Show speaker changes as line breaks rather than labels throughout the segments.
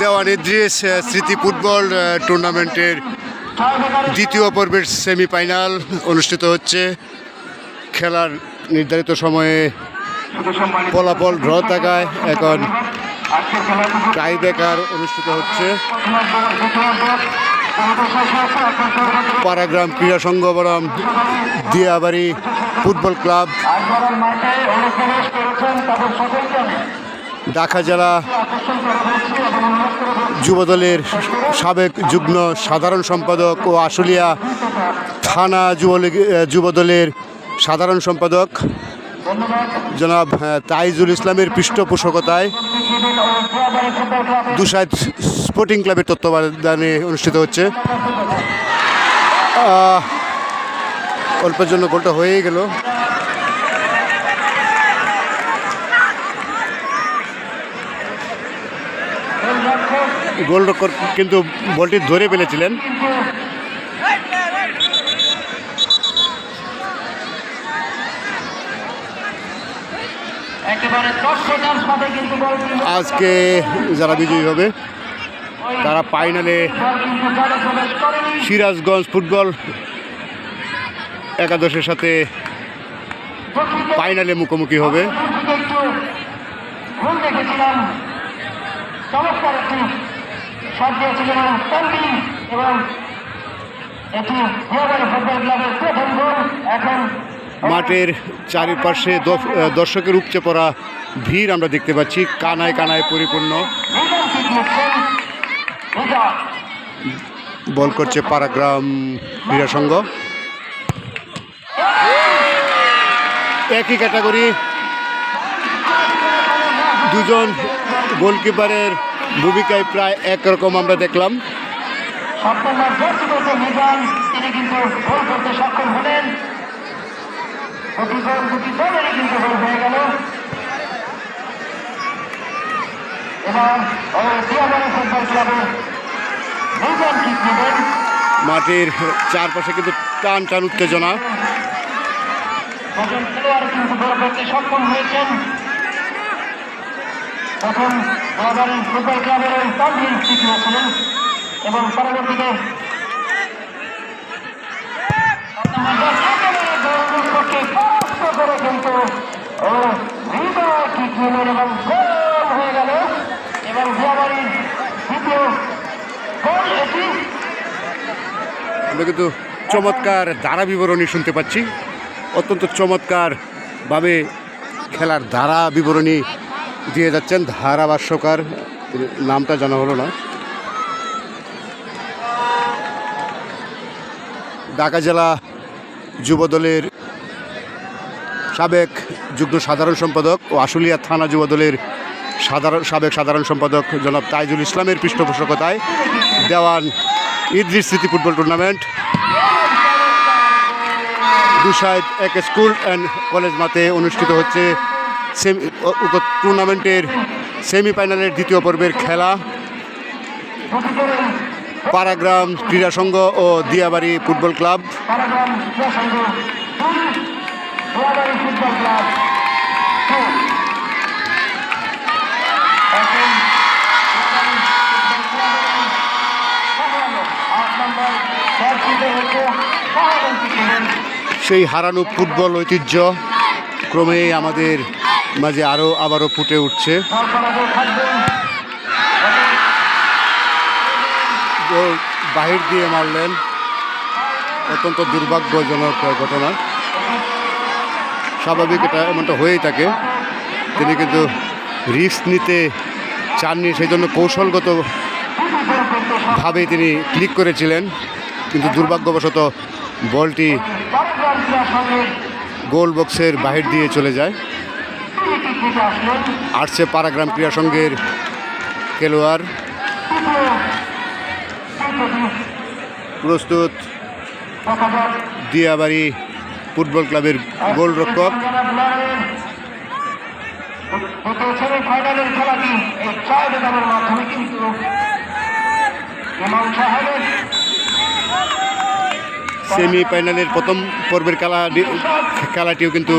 দেওয়ান ইদ্রিস স্মৃতি ফুটবল টুর্নামেন্টের দ্বিতীয় পর্বের সেমিফাইনাল অনুষ্ঠিত হচ্ছে। খেলার নির্ধারিত সময়ে ফলাফল ড্র থাকায় এখন টাই ব্রেকার অনুষ্ঠিত হচ্ছে। পারাগ্রাম ক্রীড়া সংঘ বনাম দিয়াবাড়ি ফুটবল ক্লাব, ঢাকা জেলা যুবদলের সাবেক যুগ্ম সাধারণ সম্পাদক ও আশুলিয়া থানা যুবদলের সাধারণ সম্পাদক জনাব তাইজুল ইসলামের পৃষ্ঠপোষকতায় দুসাইদ স্পোর্টিং ক্লাবের তত্ত্বাবধানে অনুষ্ঠিত হচ্ছে। অল্পের জন্য গোলটা হয়েই গেল। গোলরক্ষক কিন্তু বলটি ধরে ফেলেছিলেন। আজকে যারা বিজয়ী হবে তারা ফাইনালে সিরাজগঞ্জ ফুটবল একাদশের সাথে ফাইনালে মুখোমুখি হবে। মাঠের চারিপাশে দর্শকের উপচে পড়া ভিড় আমরা দেখতে পাচ্ছি, কানায় কানায় পরিপূর্ণ। বল করছে পারাগ্রাম ক্রীড়া সংঘ। একই ক্যাটাগরি, দুজন গোলকিপারের ভূমিকায় প্রায় একরকম আমরা দেখলাম। মাঠের চারপাশে কিন্তু টান টান উত্তেজনা।
সক্ষম হয়েছেন প্রথম ফুটবল ক্লাবের ওই তানভীর ছিলেন এবং পরবর্তীতে কিন্তু এবং গোল হয়ে গেল এবং দিয়াবাড়ির দ্বিতীয় গোল এটি।
আমরা কিন্তু চমৎকার ধারা বিবরণী শুনতে পাচ্ছি। অত্যন্ত চমৎকার ভাবে খেলার ধারা বিবরণী দিয়ে যাচ্ছেন ধারাভাষ্যকার, নামটা জানা হলো না। ঢাকা জেলা যুবদলের সাবেক যুগ্ম সাধারণ সম্পাদক ও আশুলিয়া থানা যুবদলের সাবেক সাধারণ সম্পাদক জনাব তাইজুল ইসলামের পৃষ্ঠপোষকতায় দেওয়ান ইদ্রিস স্মৃতি ফুটবল টুর্নামেন্ট দুসাইদ এক স্কুল অ্যান্ড কলেজ মাঠে অনুষ্ঠিত হচ্ছে। টুর্নামেন্টের সেমিফাইনালের দ্বিতীয় পর্বের খেলা পারাগ্রাম ক্রীড়া সংঘ ও দিয়াবাড়ি ফুটবল ক্লাব। সেই হারানো ফুটবল ঐতিহ্য ক্রমেই আমাদের মাঝে আবারও ফুটে উঠছে। বাহির দিয়ে মারলেন, অত্যন্ত দুর্ভাগ্যজনক ঘটনা। স্বাভাবিক এটা এমনটা হয়েই থাকে। তিনি কিন্তু রিস্ক নিতে চাননি, সেই জন্য কৌশলগতভাবে তিনি ক্লিক করেছিলেন, কিন্তু দুর্ভাগ্যবশত বলটি গোল বক্সের বাহির দিয়ে চলে যায়। আসছে পারাগ্রাম ক্রীড়া সংঘের খেলোয়াড়, প্রস্তুত দিয়াবাড়ি ফুটবল ক্লাবের গোলরক্ষক। সেমিফাইনালের প্রথম পর্বের খেলাটিও কিন্তু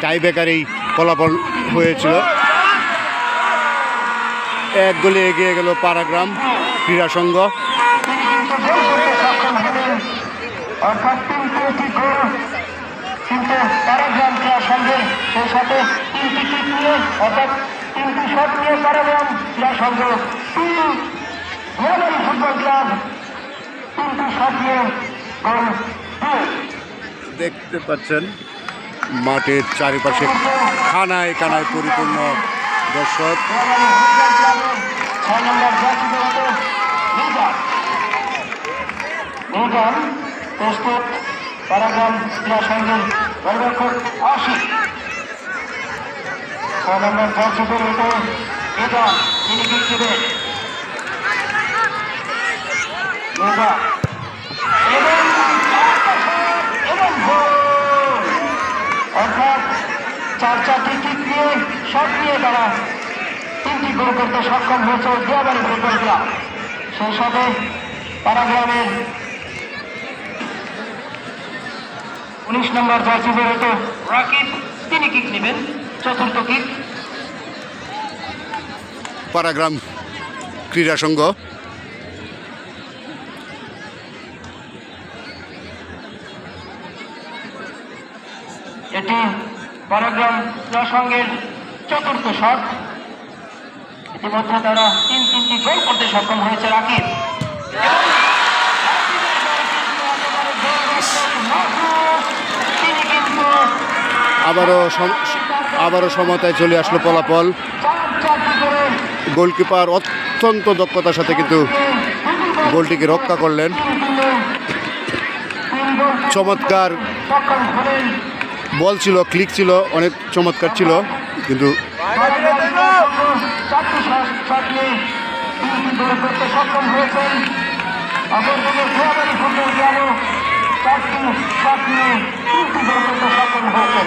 টাই ব্রেকারেই ফলাফল হয়েছিল। এক গোলে এগিয়ে গেল পাড়াগ্রাম ক্রীড়া সংঘ।
তিনি কিন্তু গোল করতে সক্ষম হলেন, অর্থাৎ 3টি গোল কিন্তু পাড়াগ্রাম ক্রীড়া সংঘের, সেই সাথে 3টি কিক নিয়ে অর্থাৎ 3টি শট নিয়ে পাড়াগ্রাম ক্রীড়া সংঘ, নোয়াখালী ফুটবল ক্লাব 3টি শট নিয়ে গোল 2।
দেখতে পাচ্ছেন মাঠের চারিপাশে খানায় কানায় পরিপূর্ণ দর্শক।
নোয়াখালী ফুটবল ক্লাবের 6 নম্বর জার্সি পরিহিত নিউটন প্রস্তুত, পাড়াগ্রাম ক্রীড়া সংঘের গোলরক্ষক আশিক। 6 নম্বর জার্সি পরিহিত নিউটন, তিনি কিক দেবেন। নিউটন এবং গোল, অর্থাৎ 4টি কিক দিয়ে শট নিয়ে তারা 3টি গোল করতে সক্ষম হয়েছে দিয়াবাড়ি ফুটবল ক্লাব। সেই সাথে পাড়াগ্রামের 19 নম্বর জার্সি পরিহিত রাকিব, তিনি কিক নেবেন, 4র্থ কিক।
পাড়াগ্রাম ক্রীড়া সংঘ
এটি পাড়াগ্রাম ক্রীড়া সংঘের 4র্থ শট। ইতিমধ্যে তারা 3টি গোল করতে সক্ষম হয়েছে রাকিব। তিনি কিন্তু
আবারও সমতায় চলে আসলো ফলাফল।
4টি করে
গোলকিপার অত্যন্ত দক্ষতার সাথে কিন্তু গোলটিকে রক্ষা করলেন। চমৎকার
সক্ষম হলেন।
বল ছিল, ক্লিক ছিল, অনেক চমৎকার ছিল, কিন্তু
4টি শট নিয়ে 3টি গোল করতে সক্ষম হয়েছেন। অপরদিকে দিয়াবাড়ি ফুটবল ক্লাবও 4টি শট নিয়ে 3টি গোল করতে সক্ষম হয়েছেন।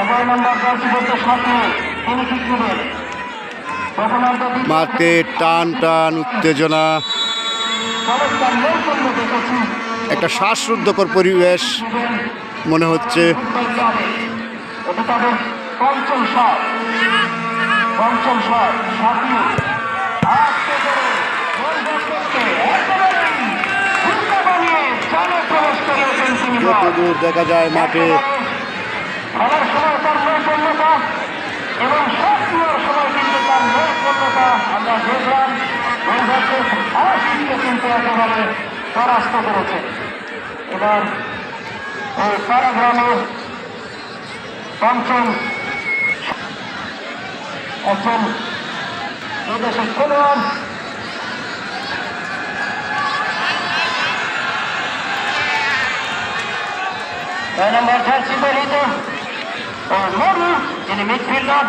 11 নম্বর জার্সি করতে শট নিয়ে তিনি কিক নেবেন।
মাঠে টান টান উত্তেজনা,
চমৎকার নৈপুণ্য দেখেছি
একটা শ্বাসরুদ্ধকর পরিবেশ মনে হচ্ছে।
ফুটবল ক্লাবে। এটা তাদের পঞ্চম শট, শট নিয়ে আস্তে করে গোলরক্ষককে একেবারেই হুমকা বানিয়ে জালে প্রবেশ করিয়েছেন তিনি।
যতদূর দেখা যায় মাঠে
খেলার সময় তার নৈপুণ্যতা এবং শট নেওয়ার সময় কিন্তু তার নৈপুণ্যতা আমরা দেখলাম। গোলরক্ষক আশিককে কিন্তু একেবারে পরাস্ত করেছে। এবার এই পাড়াগ্রামের পঞ্চম একজন বিদেশি খেলোয়াড় ছয় নম্বর জার্সি পরিহিত মরু, যিনি মিডফিল্ডার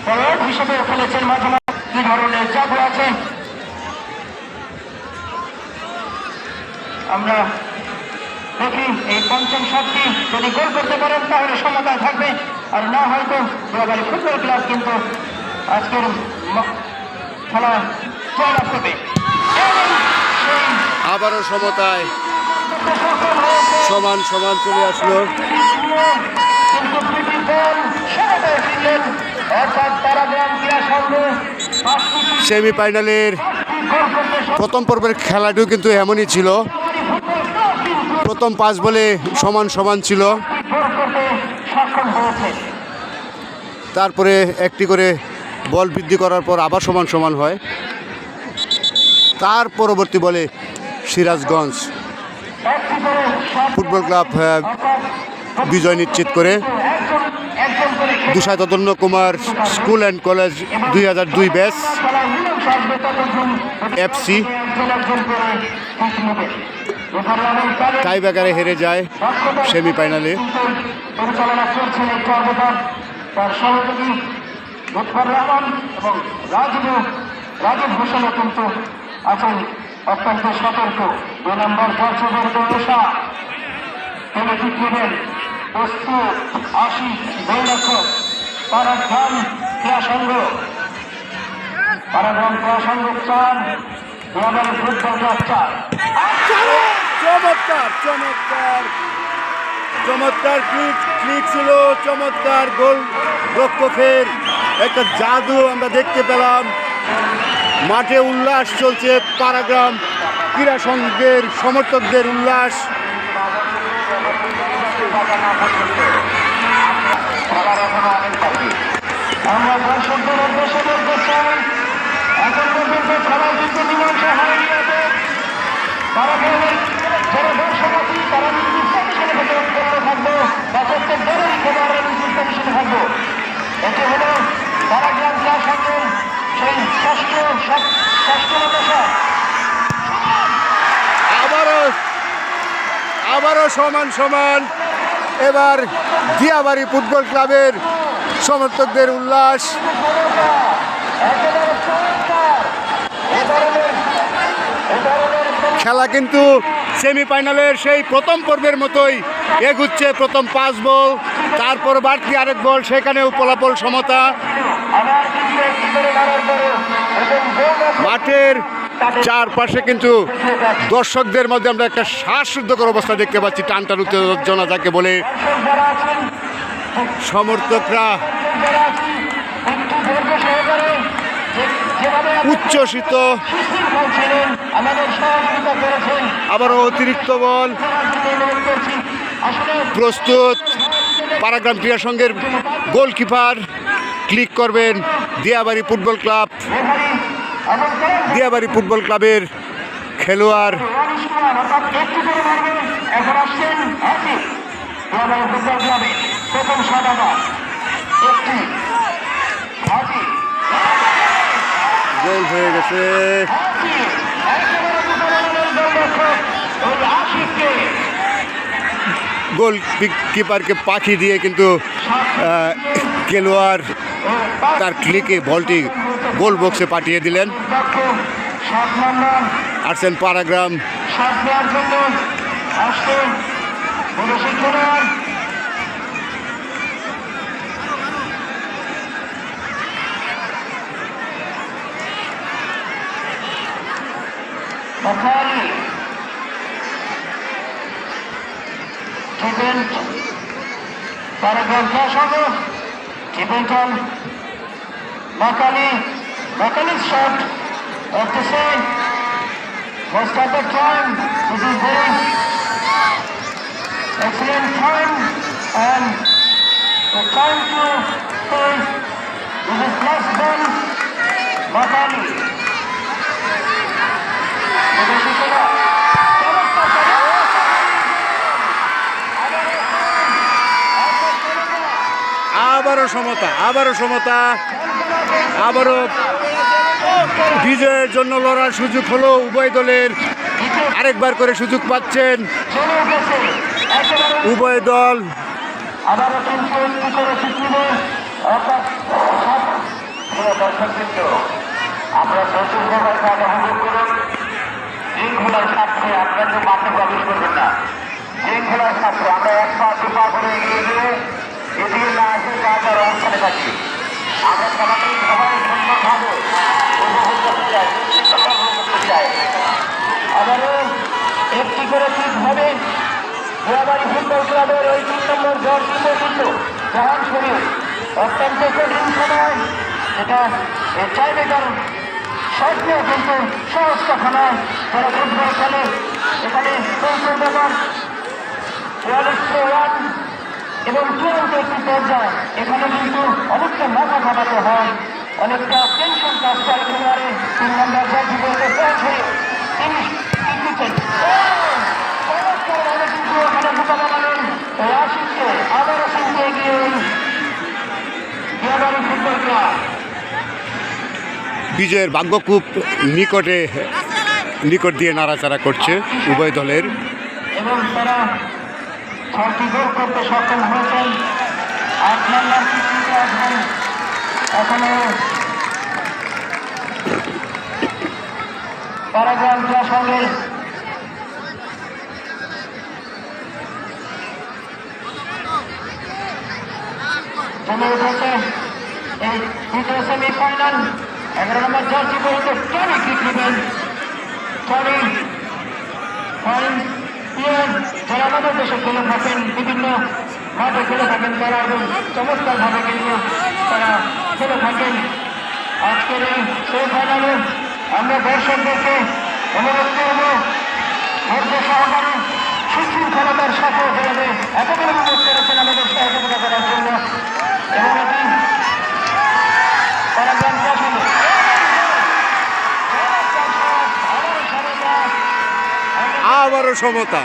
ফরওয়ার্ড হিসেবে খেলেছেন। মাঝে মাঝে কি ধরনের জাদু আছে আমরা দেখি। এই পঞ্চম শটটি যদি গোল করতে পারেন তাহলে সমতায় থাকবে, আর না হয়তো দিয়াবাড়ি ফুটবল ক্লাব কিন্তু আজকের খেলা জয়লাভ করবে।
আবারও সমতায় সমান সমান চলে আসলো।
কিন্তু দুটি দল সমতায় ফিরলেন, অর্থাৎ পাড়াগ্রাম ক্রীড়া সংঘ
সেমিফাইনালের
গোল করতে
প্রথম পর্বের খেলাটিও কিন্তু এমনই ছিল। প্রথম 5 বলে সমান সমান ছিল,
গোল করতে সক্ষম হয়েছে।
তারপরে একটি করে বল বৃদ্ধি করার পর আবার সমান সমান হয়। তার পরবর্তী বলে সিরাজগঞ্জ
একটি করে শট
ফুটবল ক্লাব বিজয় নিশ্চিত করে।
একজন করে
দুসাই তদন্য Kumar school and college 2002 batch FC টাইব্রেকারে হেরে যায় সেমিফাইনালে।
পরিচালনা করছেন এই পর্বতার তার সহযোগী লুৎফর রহমান এবং রাজীব হোসেনও কিন্তু আছেন অত্যন্ত সতর্ক। 2 নম্বর বছরের দোষা তিনি ঠিক নেবেন, প্রস্তুত আশিক গোলরক্ষক পাড়াগ্রাম ক্রীড়া সংঘ। পাড়াগ্রাম ক্রীড়া সংঘ 4, দিয়াবাড়ি ফুটবল ক্লাব 4।
চমৎকার চমৎকার চমৎকার ক্লিক ছিল, চমৎকার গোল রক্ষকের একটা জাদু আমরা দেখতে পেলাম। মাঠে উল্লাস চলছে, পাড়াগ্রাম ক্রীড়া সংঘের সমর্থকদের উল্লাস।
আমরা দর্শকদের উদ্দেশ্যে বলতে চাই, এখন পর্যন্ত খেলা কিন্তু মীমাংসা হয়নি। তারা বলবেন যারা দর্শক আছি তারা নির্দিষ্ট হিসেবে থাকবো বা প্রত্যেক দলেরই খেলোয়াড়রা নির্দিষ্ট হিসেবে থাকবো। এটি হল পাড়াগ্রাম ক্রীড়া সংঘের সেই ষষ্ঠ দশা।
আবারও সমান সমান। এবার দিয়াবাড়ি ফুটবল ক্লাবের সমর্থকদের উল্লাস। খেলা কিন্তু সেমিফাইনালের সেই প্রথম পর্বের মতোই এগুচ্ছে। প্রথম 5 বল, তারপর বাড়তি আরেক বল, সেখানেও ফলাফল সমতা। মাঠের চারপাশে কিন্তু দর্শকদের মধ্যে আমরা একটা শ্বাসরুদ্ধকর অবস্থা দেখতে পাচ্ছি। টানটান উত্তেজনা যাকে বলে। সমর্থকরা উচ্ছ্বসিত। আবারও অতিরিক্ত বল প্রস্তুত। পাড়াগ্রাম ক্রীড়া সংঘের গোলকিপার ক্লিক করবেন Diabari football club. Diabari football ক্লাবের খেলোয়াড় গোল হয়ে গেছে। গোল কিপারকে পাখি দিয়ে কিন্তু খেলোয়াড় তার ক্লিকে বলটি গোল বক্সে পাঠিয়ে দিলেন। আসছেন পাড়াগ্রাম
Makali's shot of the same was started time. This is very excellent time and the time to say this is last ball Makali.
আবারও সমতা। আবারও বিজয়ের জন্য লড়ার সুযোগ হলো উভয় দলের। আরেকবার করে সুযোগ পাচ্ছেন উভয় দল।
আমরা শৃঙ্খলার স্বার্থে আপনাকে মাঠে প্রবেশ করবেন না। শৃঙ্খলার স্বার্থে আমরা এক পা দু পা করে এগিয়ে দিয়ে এদিকে না আসে তার অবস্থানে থাকি। আমরা খেলাকে সবাই সুন্দরভাবে উপভোগ করতে চাই, করতে চাই। আবারও একটি করে ঠিক হবে দিয়াবাড়ি ফুটবল ক্লাবের ওই 3 নম্বর জার্সি কিন্তু জাহান শরীফ অত্যন্ত কঠিন সময়। এটা চাইবে কারণ সবচেয়ে কিন্তু সহজ কথা নয়। যারা ফুটবল খেলে এখানে কৌশল ব্যাপার 42 এবং চূড়ান্ত একটি পর্যায়ে এখানে কিন্তু অনেকটা মাথা ঘাটাতে হয়, অনেকটা টেনশন কাজ করে। খেলোয়াড়ে 3 নম্বর জার্সি বলতে পৌঁছে তিনি কিন্তু ওখানে মোকাবেলা করেন আশিসকে। আবারও কিন্তু এগিয়ে দিয়াবাড়ি ফুটবল ক্লাব।
বিজয়ের ভাগ্য খুব নিকট দিয়ে নাড়াচাড়া করছে উভয় দলের।
এবং তারা 6টি গোল করতে সক্ষম হয়েছেন। 8 নম্বর চিত্রিত আছেন এখনো পাড়াগ্রাম ক্রীড়া সংঘের জমে উঠেছে এই দ্বিতীয় সেমিফাইনাল। 11 নম্বর জার্সি পরিচিত টনি কিক নেবেন। টনি যারা আমাদের দেশে খেলে থাকেন, বিভিন্ন মাঠে খেলে থাকেন তারা এবং চমৎকারভাবে কিন্তু তারা খেলে থাকেন। আজকের এই সেমিফাইনালে আমরা দর্শকদেরকে অনুরোধ করব ধৈর্য সহকারে সুশৃঙ্খলতার সাথে যেভাবে এতগুলো অনুরোধ করেছেন আমাদের সহযোগিতা করার জন্য এবং এটি পরাগ্রাম পছন্দ
আবারও সমতা।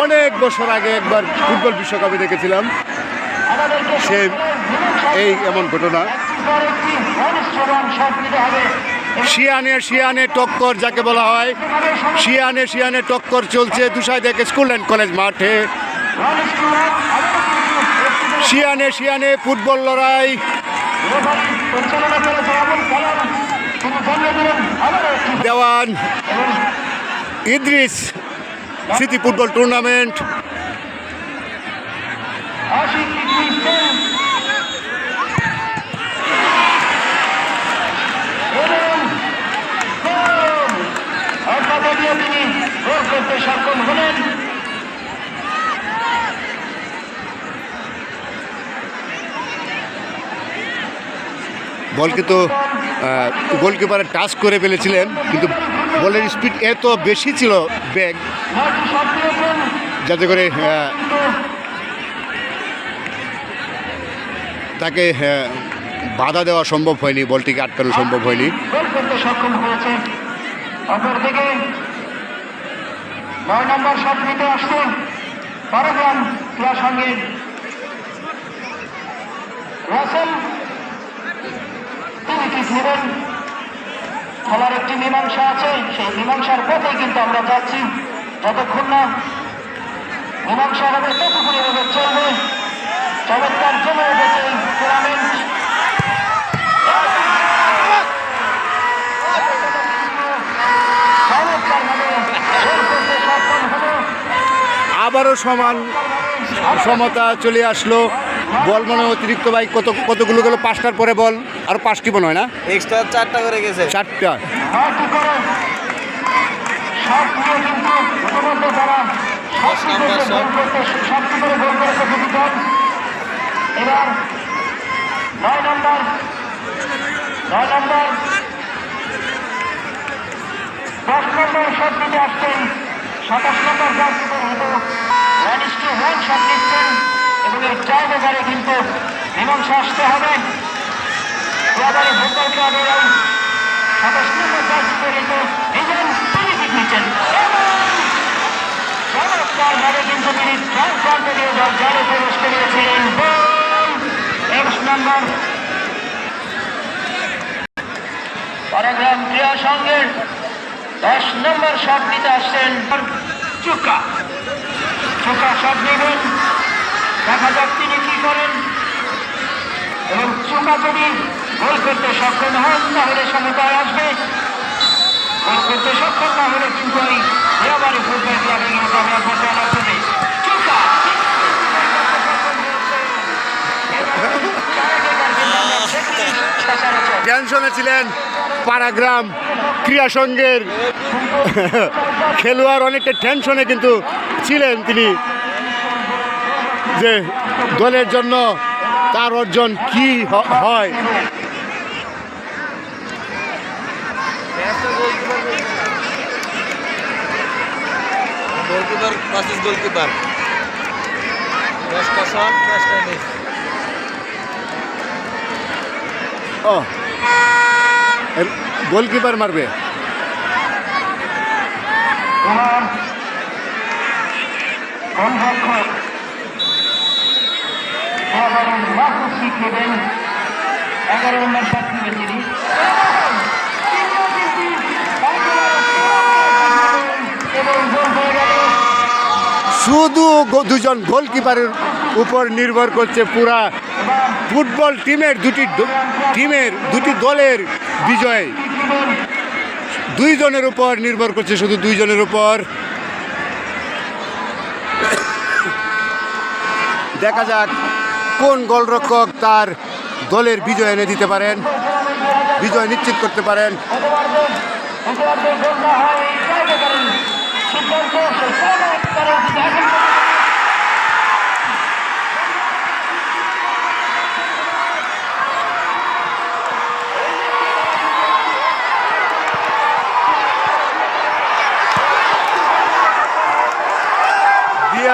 অনেক বছর আগে একবার ফুটবল বিশ্বকাপে দেখেছিলাম সে এই এমন ঘটনা। শিয়ানে টক্কর যাকে বলা হয়, শিয়ানে টক্কর চলছে দুসাইডে স্কুল অ্যান্ড কলেজ মাঠে। শিয়ানে ফুটবল লড়াই। দেওয়ান ইদ্রিস স্মৃতি ফুটবল টুর্নামেন্ট।
তিনি গোল করতে সক্ষম হলেন।
বল কিন্তু গোলকিপারের টাচ করে ফেলেছিলেন, কিন্তু বলের স্পিড এত বেশি ছিল বেগ, যাতে করে তাকে বাধা দেওয়া সম্ভব হয়নি, বলটিকে আটকানো সম্ভব হয়নি।
গোল করতে সক্ষম হয়েছে। অপরদিকে 9 নম্বর শট নিতে আসছে পরাগ্রাম ক্রীড়া সংঘের রাসেল। তিনি কি নেবেন? খেলার একটি মীমাংসা আছে, সেই মীমাংসার পথে কিন্তু আমরা যাচ্ছি। যতক্ষণ না মীমাংসা হবে ততক্ষণ এভাবে চলবে। চমৎকার জমে উঠেছে এই টুর্নামেন্ট।
আবারও সমতা চলে আসলো। বল মনে হয় অতিরিক্ত ভাই কতগুলো গেল? 5টার পরে বল আর 5টি মনে হয় না,
এক্সট্রা 4টা করে গেছে।
4টা।
এবার 9 নম্বর 10 নম্বর শট নিতে আসছেন 27 নম্বর জার্সি পরিহিত 1:1 শট নিচ্ছেন এবং এই টাইম ওভারে কিন্তু মীমাংসা আসতে হবে। এবারে ফুটবল ক্লাবের 27 নম্বর জার্সি পরিহিত একজন তিনি ঠিক নিচ্ছেন। চমৎকারভাবে কিন্তু তিনি ট্রান্সফার দিয়ে জালে প্রবেশ করিয়েছিলেন। 21 নম্বর পরাগ্রাম ক্রীড়া সংঘের 10 নম্বর শট নিতে আসছেন চুকা শট নেবেন। দেখা যাক তিনি কি করেন এবং চুকা যদি গোল করতে সক্ষম হন তাহলে সমতায় আসবে। গোল করতে সক্ষম না হলে কিন্তু এই দেওয়ানি ফুটবল ক্লাবে কিন্তু আমরা ঘটনা হবে। চুকা
টেনশনে ছিলেন পাড়াগ্রাম ক্রীড়া সংঘের খেলোয়াড়, অনেকটা টেনশনে কিন্তু ছিলেন তিনি, যে দলের জন্য তার অর্জন কি হয়।
গোলকিপার ভার্সেস গোলকিপার, 10টা শট 10টা মিস।
ও গোলকিপার মারবে।
নেবেন 11 নম্বর শট নেবেন তিনি।
শুধু দুজন গোলকিপারের উপর নির্ভর করছে পুরা ফুটবল দুটি দলের বিজয়। 2 জনের উপর নির্ভর করছে, শুধু 2 জনের উপর। দেখা যাক কোন গোলরক্ষক তার দলের বিজয় এনে দিতে পারেন, বিজয় নিশ্চিত করতে পারেন।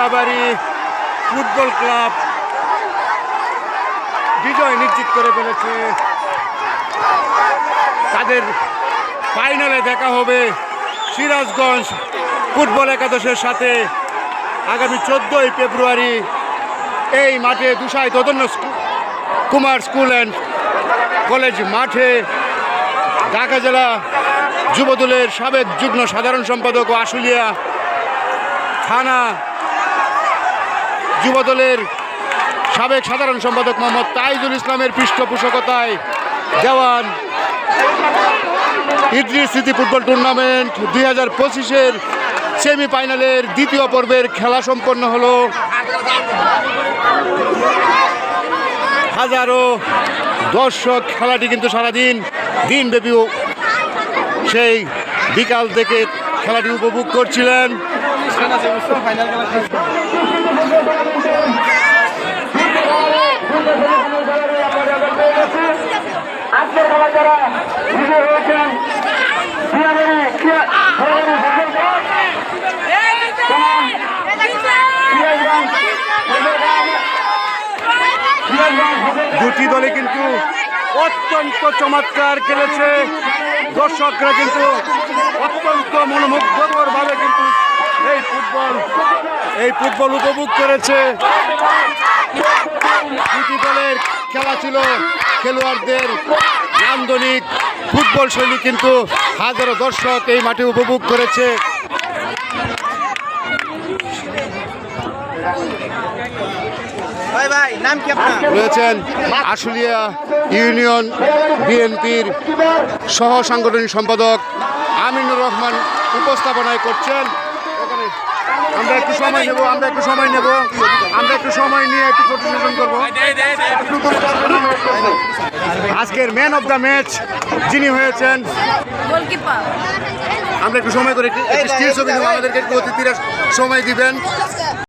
ধুলাবাড়ি ফুটবল ক্লাব বিজয় নিশ্চিত করে ফেলেছে। তাদের ফাইনালে দেখা হবে সিরাজগঞ্জ ফুটবল একাদশের সাথে আগামী 14ই ফেব্রুয়ারি এই মাঠে দুসাই তদন্য কুমার স্কুল অ্যান্ড কলেজ মাঠে ঢাকা জেলা যুবদলের সাবেক যুগ্ম সাধারণ সম্পাদক ও আশুলিয়া থানা যুবদলের সাবেক সাধারণ সম্পাদক মোহাম্মদ তাইজুল ইসলামের পৃষ্ঠপোষকতায় দেওয়ান ইদ্রিস স্মৃতি ফুটবল টুর্নামেন্ট 2025-এর সেমিফাইনালের দ্বিতীয় পর্বের খেলা সম্পন্ন হলো। হাজারো দর্শক খেলাটি কিন্তু সারাদিন দিনব্যাপী সেই বিকাল থেকে খেলাটি উপভোগ করছিলেন।
আজকের খেলা যারা বিজয় হয়েছেন
দুটি দলে কিন্তু অত্যন্ত চমৎকার খেলেছে। দর্শকরা কিন্তু অত্যন্ত মনোমুগ্ধকর ভাবে কিন্তু এই ফুটবল উপভোগ করেছে। দুটি দলের খেলা ছিল খেলোয়াড়দের নান্দনিক ফুটবল শৈলী, কিন্তু হাজারো দর্শক এই মাঠে উপভোগ করেছে।
ভাই নাম কি আপনার?
রয়েছেন আশুলিয়া ইউনিয়ন বিএনপির সহ সাংগঠনিক সম্পাদক আমিনুর রহমান উপস্থাপনায় করছেন। আমরা একটু সময় নিয়ে একটু পরিবেশন করবো। আজকের ম্যান অফ দ্য ম্যাচ যিনি হয়েছেন, আমরা একটু সময় করে একটি স্টিল ছবি নেব, আমাদেরকে একটু অতিথিরা সময় দিবেন।